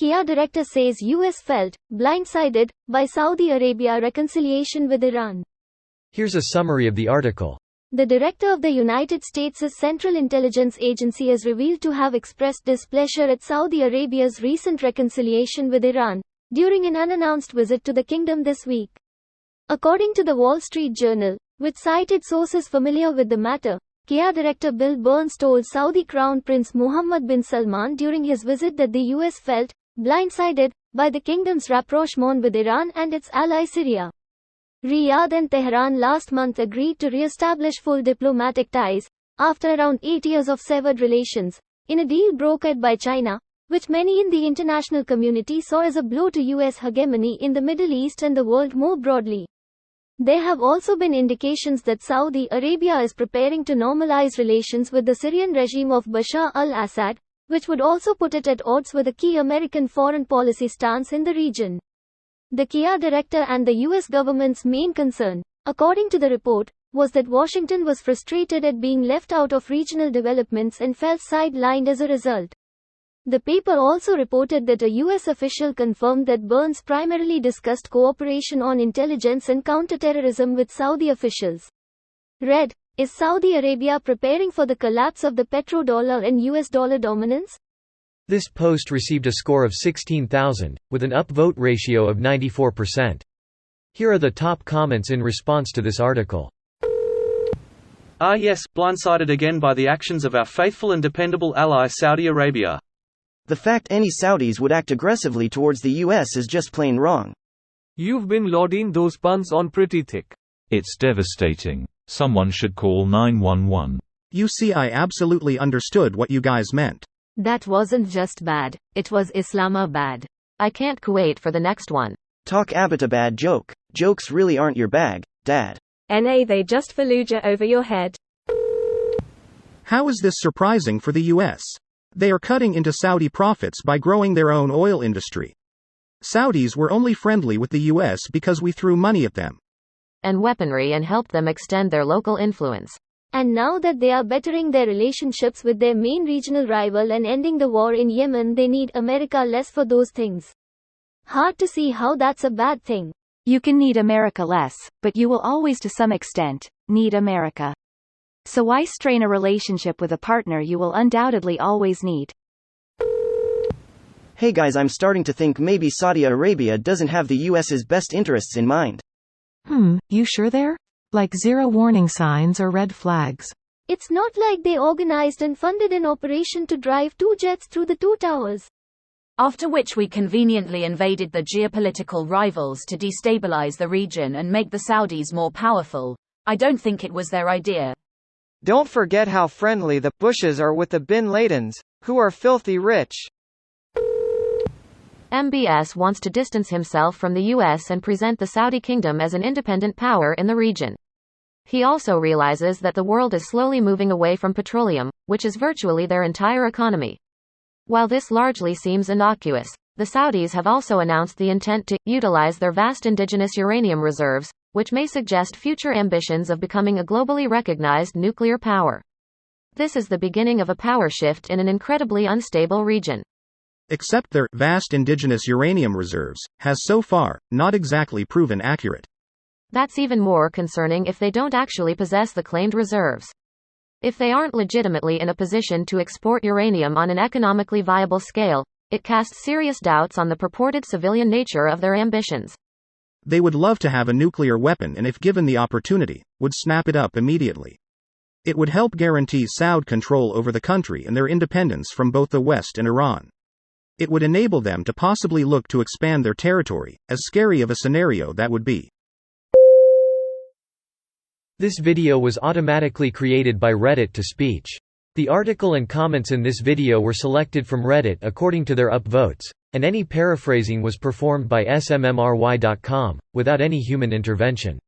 Kia director says US felt blindsided by Saudi Arabia reconciliation with Iran. Here's a summary of the article. The director of the United States' Central Intelligence Agency is revealed to have expressed displeasure at Saudi Arabia's recent reconciliation with Iran during an unannounced visit to the kingdom this week. According to the Wall Street Journal, which cited sources familiar with the matter, Kia director Bill Burns told Saudi Crown Prince Mohammed bin Salman during his visit that the US felt blindsided by the kingdom's rapprochement with Iran and its ally Syria. Riyadh and Tehran last month agreed to re-establish full diplomatic ties, after around 8 years of severed relations, in a deal brokered by China, which many in the international community saw as a blow to US hegemony in the Middle East and the world more broadly. There have also been indications that Saudi Arabia is preparing to normalize relations with the Syrian regime of Bashar al-Assad, which would also put it at odds with a key American foreign policy stance in the region. The Kia director and the US government's main concern, according to the report, was that Washington was frustrated at being left out of regional developments and felt sidelined as a result. The paper also reported that a US official confirmed that Burns primarily discussed cooperation on intelligence and counterterrorism with Saudi officials. Read, is Saudi Arabia preparing for the collapse of the petrodollar and US dollar dominance? This post received a score of 16,000, with an upvote ratio of 94%. Here are the top comments in response to this article. Ah yes, blindsided again by the actions of our faithful and dependable ally Saudi Arabia. The fact any Saudis would act aggressively towards the US is just plain wrong. You've been loading those puns on pretty thick. It's devastating. Someone should call 911. You see, I absolutely understood what you guys meant. That wasn't just bad, it was Islamabad. I can't wait for the next one. Talk Abbottabad joke. Jokes really aren't your bag, Dad. NA, they just Fallujah over your head. How is this surprising for the US? They are cutting into Saudi profits by growing their own oil industry. Saudis were only friendly with the US because we threw money at them. And weaponry and helped them extend their local influence. And now that they are bettering their relationships with their main regional rival and ending the war in Yemen, they need America less for those things. Hard to see how that's a bad thing. You can need America less, but you will always to some extent need America. So why strain a relationship with a partner you will undoubtedly always need? Hey guys, I'm starting to think maybe Saudi Arabia doesn't have the US's best interests in mind. You sure there? Like zero warning signs or red flags. It's not like they organized and funded an operation to drive 2 jets through the 2 towers. After which we conveniently invaded the geopolitical rivals to destabilize the region and make the Saudis more powerful. I don't think it was their idea. Don't forget how friendly the Bushes are with the Bin Ladens, who are filthy rich. MBS wants to distance himself from the US and present the Saudi kingdom as an independent power in the region. He also realizes that the world is slowly moving away from petroleum, which is virtually their entire economy. While this largely seems innocuous, the Saudis have also announced the intent to utilize their vast indigenous uranium reserves, which may suggest future ambitions of becoming a globally recognized nuclear power. This is the beginning of a power shift in an incredibly unstable region. Except their vast indigenous uranium reserves has so far not exactly proven accurate. That's even more concerning if they don't actually possess the claimed reserves. If they aren't legitimately in a position to export uranium on an economically viable scale, it casts serious doubts on the purported civilian nature of their ambitions. They would love to have a nuclear weapon and if given the opportunity, would snap it up immediately. It would help guarantee Saudi control over the country and their independence from both the West and Iran. It would enable them to possibly look to expand their territory, as scary of a scenario that would be. This video was automatically created by Reddit to speech. The article and comments in this video were selected from Reddit according to their upvotes, and any paraphrasing was performed by smmry.com, without any human intervention.